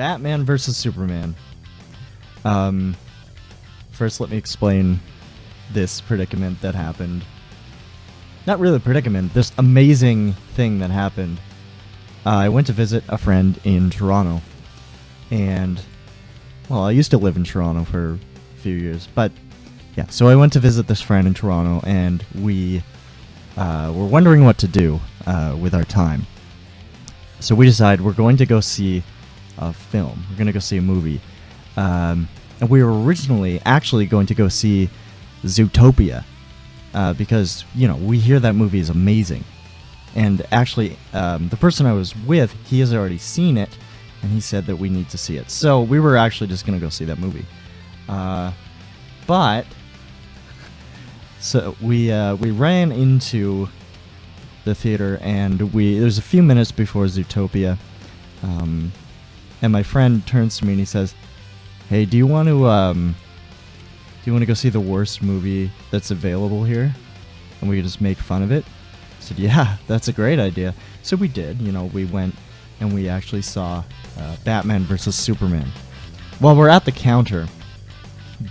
Batman versus Superman. First, let me explain this predicament that happened. Not really a predicament, this amazing thing that happened. I went to visit a friend in Toronto. And, well, I used to live in Toronto for a few years. But, yeah, so I went to visit this friend in Toronto, and we were wondering what to do with our time. So we decided we're going to go see a film. We're going to go see a movie. And we were originally actually going to go see Zootopia. Because, you know, we hear that movie is amazing. And actually, the person I was with, he has already seen it, and he said that we need to see it. So we were actually just going to go see that movie. So we ran into the theater, and there's a few minutes before Zootopia, and my friend turns to me and he says, "Hey, do you want to go see the worst movie that's available here, and we could just make fun of it?" I said, "Yeah, that's a great idea." So we did. You know, we went and we actually saw Batman versus Superman. While we're at the counter,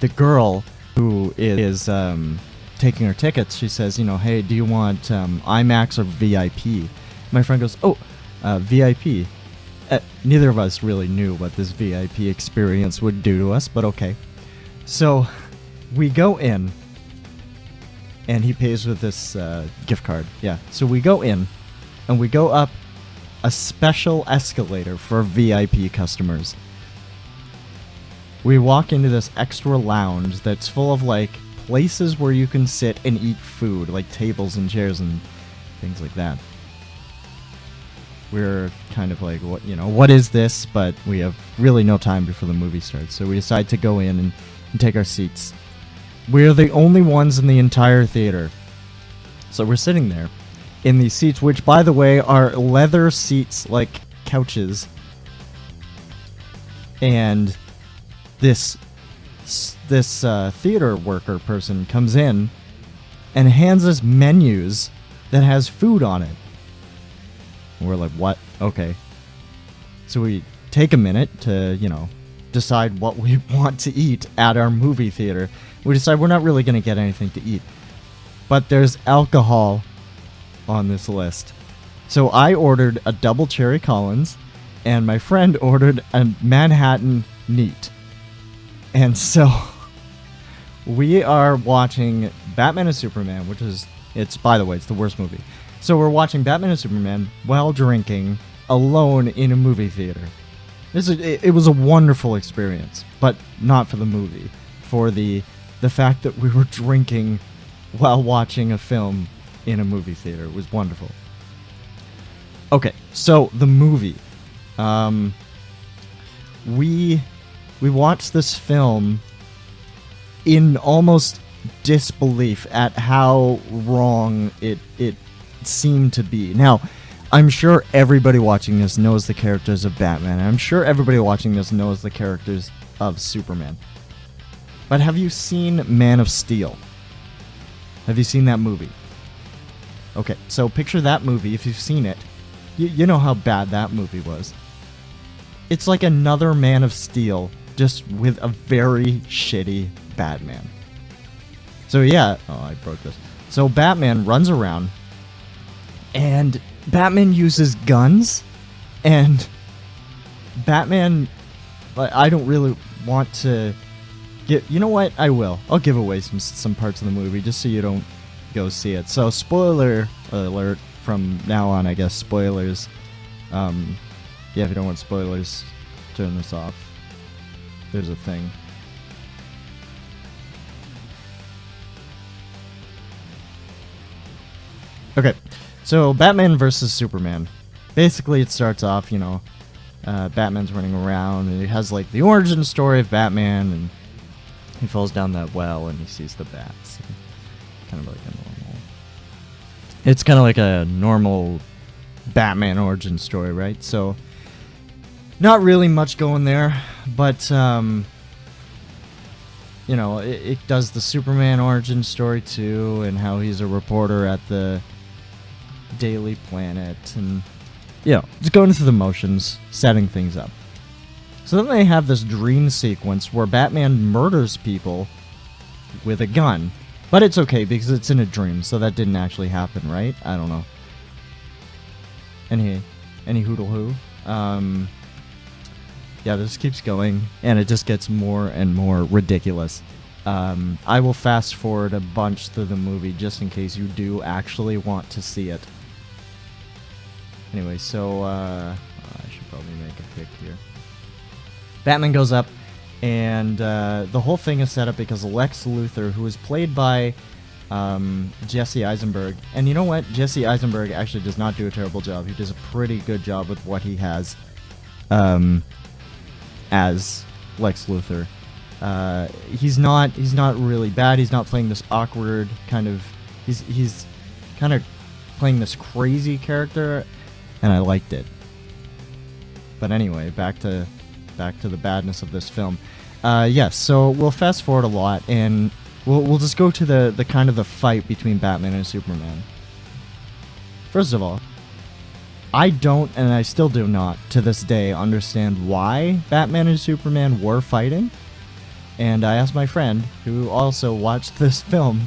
the girl who is taking our tickets, she says, you know, "Hey, do you want IMAX or VIP?" My friend goes, "Oh, VIP." Neither of us really knew what this VIP experience would do to us, but okay. So we go in, and he pays with this gift card. Yeah, so we go in, and we go up a special escalator for VIP customers. We walk into this extra lounge that's full of, like, places where you can sit and eat food, like tables and chairs and things like that. We're kind of like, what is this? But we have really no time before the movie starts, so we decide to go in and take our seats. We're the only ones in the entire theater. So we're sitting there in these seats, which, by the way, are leather seats like couches. And this theater worker person comes in and hands us menus that has food on it. And we're like, what? Okay. So we take a minute to, decide what we want to eat at our movie theater. We decide we're not really going to get anything to eat. But there's alcohol on this list. So I ordered a double cherry Collins, and my friend ordered a Manhattan Neat. And so we are watching Batman and Superman, by the way, it's the worst movie. So we're watching Batman and Superman while drinking alone in a movie theater. It was a wonderful experience, but not for the movie. For the fact that we were drinking while watching a film in a movie theater. It was wonderful. Okay, so the movie. We watched this film in almost disbelief at how wrong it seemed to be. Now, I'm sure everybody watching this knows the characters of Batman. I'm sure everybody watching this knows the characters of Superman. But have you seen Man of Steel? Have you seen that movie? Okay, so picture that movie if you've seen it. You know how bad that movie was. It's like another Man of Steel, just with a very shitty Batman. So yeah, I broke this. So Batman runs around, and Batman uses guns, and Batman, I don't really want to you know what? I will. I'll give away some parts of the movie just so you don't go see it. So spoiler alert from now on, I guess. Spoilers. Yeah, if you don't want spoilers, turn this off. There's a thing. Okay, so Batman versus Superman. Basically, it starts off, Batman's running around, and it has, like, the origin story of Batman, and he falls down that well, and he sees the bats. It's kind of like a normal Batman origin story, right? So, not really much going there, but, it does the Superman origin story, too, and how he's a reporter at the Daily Planet, and, just going through the motions, setting things up. So then they have this dream sequence where Batman murders people with a gun. But it's okay because it's in a dream, so that didn't actually happen, right? I don't know. Any hoodle who? Yeah, this keeps going, and it just gets more and more ridiculous. I will fast forward a bunch through the movie just in case you do actually want to see it. Anyway, so I should probably make a pick here. Batman goes up, and the whole thing is set up because Lex Luthor, who is played by Jesse Eisenberg, and you know what? Jesse Eisenberg actually does not do a terrible job. He does a pretty good job with what he has as Lex Luthor. He's not really bad. He's not playing this awkward kind of. He's kind of playing this crazy character, and I liked it. But anyway, back to the badness of this film. Yes, so we'll fast forward a lot, and we'll just go to the kind of the fight between Batman and Superman. First of all, I don't, and I still do not, to this day, understand why Batman and Superman were fighting. And I asked my friend, who also watched this film,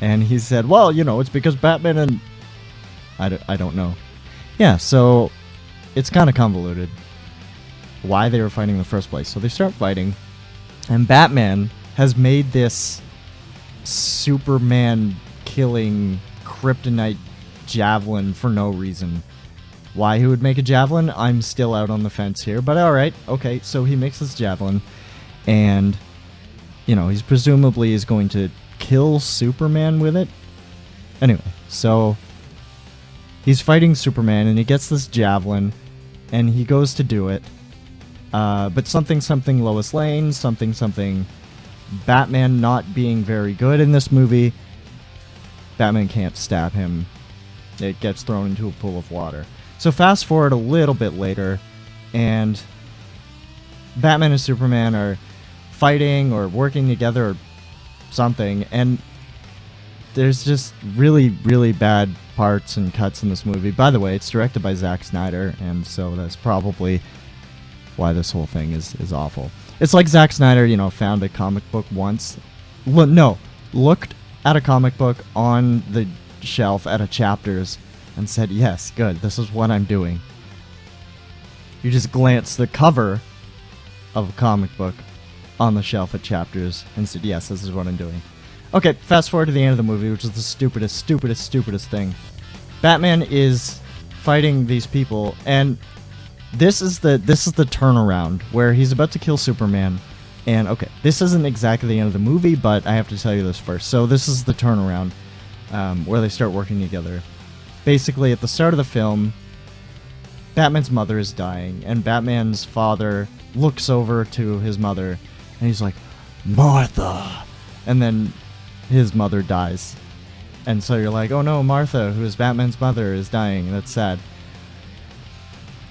and he said, well, you know, it's because Batman and... I don't know. Yeah, so it's kind of convoluted why they were fighting in the first place. So they start fighting, and Batman has made this Superman-killing kryptonite javelin for no reason. Why he would make a javelin, I'm still out on the fence here, but alright, okay, so he makes this javelin, and, you know, he's presumably is going to kill Superman with it. Anyway, so he's fighting Superman, and he gets this javelin, and he goes to do it, but something Lois Lane, something Batman not being very good in this movie, Batman can't stab him. It gets thrown into a pool of water. So fast forward a little bit later, and Batman and Superman are fighting or working together or something, and there's just really, really bad parts and cuts in this movie. By the way, it's directed by Zack Snyder, and so that's probably why this whole thing is awful. It's like Zack Snyder, you know, found a comic book once. Looked at a comic book on the shelf at a Chapters and said, yes, good, this is what I'm doing. You just glance the cover of a comic book on the shelf at Chapters and said, yes, this is what I'm doing. Okay, fast forward to the end of the movie, which is the stupidest thing. Batman is fighting these people, and this is the turnaround where he's about to kill Superman. And okay, this isn't exactly the end of the movie, but I have to tell you this first. So this is the turnaround where they start working together. Basically, at the start of the film, Batman's mother is dying, and Batman's father looks over to his mother, and he's like, Martha! And then his mother dies. And so you're like, oh no, Martha, who is Batman's mother, is dying. That's sad.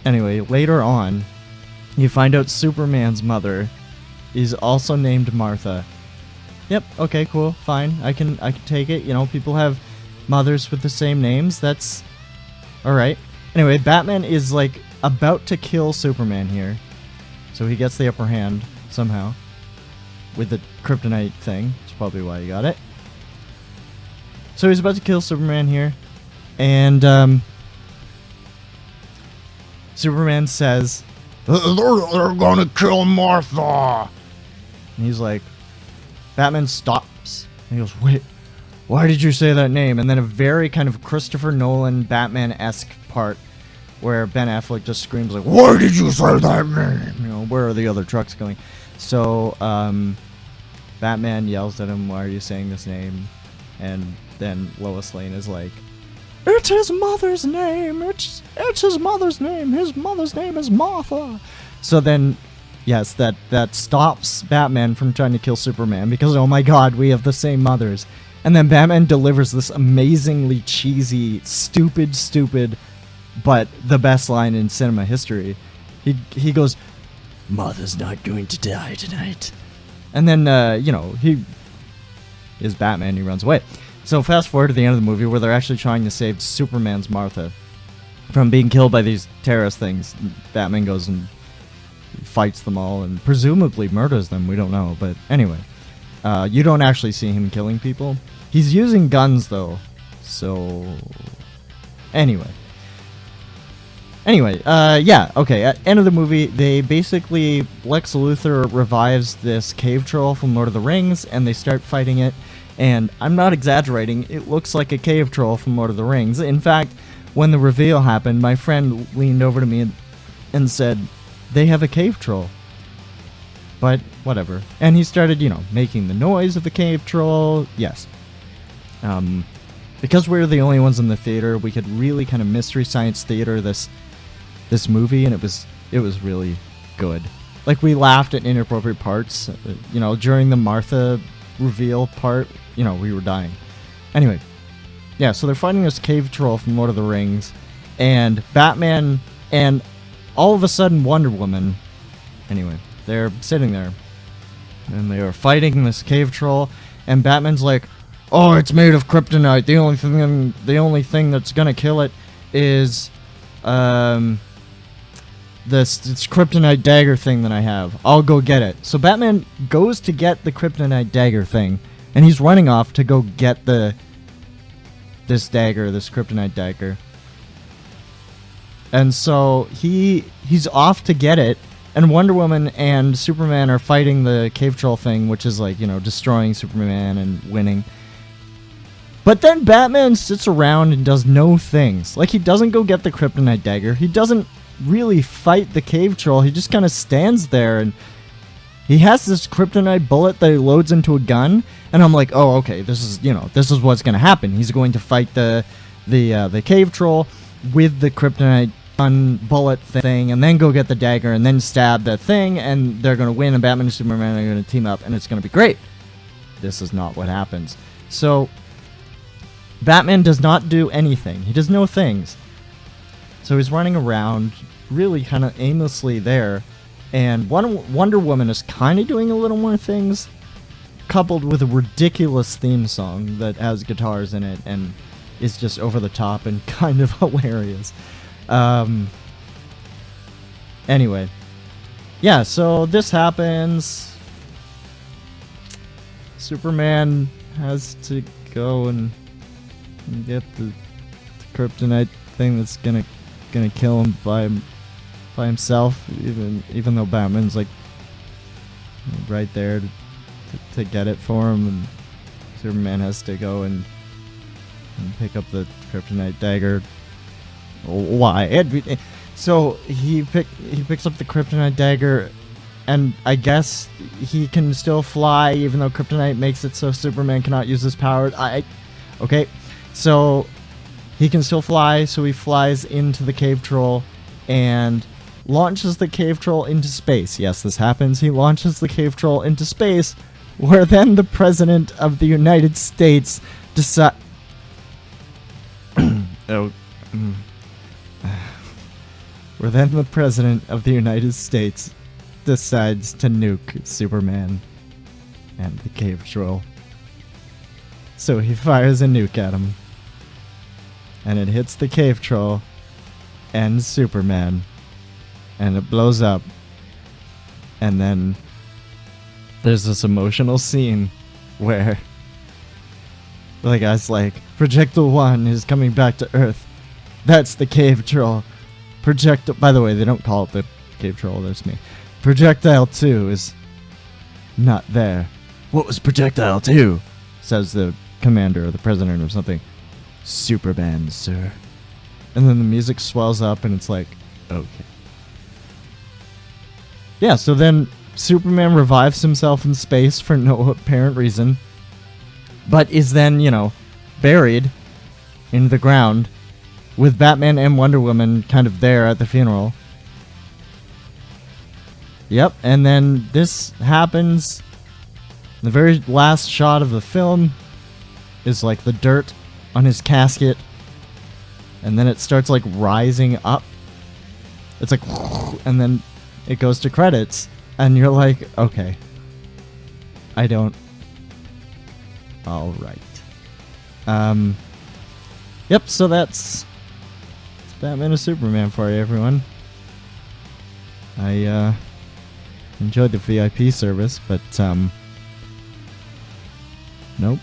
Anyway, later on, you find out Superman's mother is also named Martha. Yep, okay, cool, fine. I can take it. You know, people have mothers with the same names. That's alright. Anyway, Batman is like about to kill Superman here. So he gets the upper hand somehow with the kryptonite thing. That's probably why he got it. So he's about to kill Superman here. And Superman says, they're gonna kill Martha. And he's like, Batman stops. And he goes, wait, why did you say that name? And then a very kind of Christopher Nolan Batman-esque part where Ben Affleck just screams like, why did you say that name? You know, where are the other trucks going? So Batman yells at him, why are you saying this name? And then Lois Lane is like, it's his mother's name. It's his mother's name. His mother's name is Martha. So then, yes, that stops Batman from trying to kill Superman because, oh my god, we have the same mothers. And then Batman delivers this amazingly cheesy, stupid, but the best line in cinema history. He goes, Mother's not going to die tonight. And then, you know, he is Batman. He runs away. So fast forward to the end of the movie where they're actually trying to save Superman's Martha from being killed by these terrorist things. Batman goes and fights them all and presumably murders them. We don't know, but anyway, you don't actually see him killing people. He's using guns though, so anyway, yeah, okay. At the end of the movie, they basically Lex Luthor revives this cave troll from Lord of the Rings, and they start fighting it. And I'm not exaggerating, it looks like a cave troll from Lord of the Rings. In fact, when the reveal happened, my friend leaned over to me and said, "They have a cave troll." But whatever. And he started, making the noise of the cave troll. Yes. Because we were the only ones in the theater, we could really kind of Mystery Science Theater this movie, and it was really good. Like, we laughed at inappropriate parts. During the Martha reveal part, we were dying. Anyway, yeah, so they're fighting this cave troll from Lord of the Rings, and Batman, and all of a sudden Wonder Woman. Anyway, they're sitting there, and they are fighting this cave troll, and Batman's like, "Oh, it's made of kryptonite. The only thing that's gonna kill it is this kryptonite dagger thing that I have. I'll go get it." So Batman goes to get the kryptonite dagger thing, and he's running off to go get this kryptonite dagger. And so he's off to get it, and Wonder Woman and Superman are fighting the cave troll thing, which is like, destroying Superman and winning. But then Batman sits around and does no things. Like, he doesn't go get the kryptonite dagger. He doesn't really fight the cave troll. He just kind of stands there, and he has this kryptonite bullet that he loads into a gun. And I'm like, oh, okay, this is what's going to happen. He's going to fight the cave troll with the kryptonite gun bullet thing, and then go get the dagger, and then stab that thing, and they're going to win, and Batman and Superman are going to team up, and it's going to be great. This is not what happens. So Batman does not do anything. He does no things. So he's running around, really kind of aimlessly there, and Wonder Woman is kind of doing a little more things, coupled with a ridiculous theme song that has guitars in it and is just over the top and kind of hilarious. Anyway, yeah, so this happens. Superman has to go and get the kryptonite thing that's gonna kill him by himself, even though Batman's like right there to get it for him, and Superman has to go and pick up the kryptonite dagger. Why? So he picks up the kryptonite dagger, and I guess he can still fly, even though kryptonite makes it so Superman cannot use his power. Okay, so he can still fly, so he flies into the cave troll and launches the cave troll into space. Yes, this happens. He launches the cave troll into space, where then the President of the United States decides... Where then the President of the United States decides to nuke Superman and the cave troll. So he fires a nuke at him, and it hits the cave troll and Superman, and it blows up. And then there's this emotional scene where the guy's like, "Projectile 1 is coming back to Earth. That's the cave troll. By the way, they don't call it the cave troll, that's me. Projectile 2 is not there." "What was Projectile 2? Says the commander or the president or something. "Superman, sir." And then the music swells up, and it's like, okay. Yeah, so then Superman revives himself in space for no apparent reason, but is then, buried in the ground with Batman and Wonder Woman kind of there at the funeral. Yep, and then this happens. The very last shot of the film is like the dirt on his casket, and then it starts like rising up. It's like, and then it goes to credits, and you're like, okay. Alright. Yep, so that's Batman and Superman for you, everyone. I enjoyed the VIP service, but nope.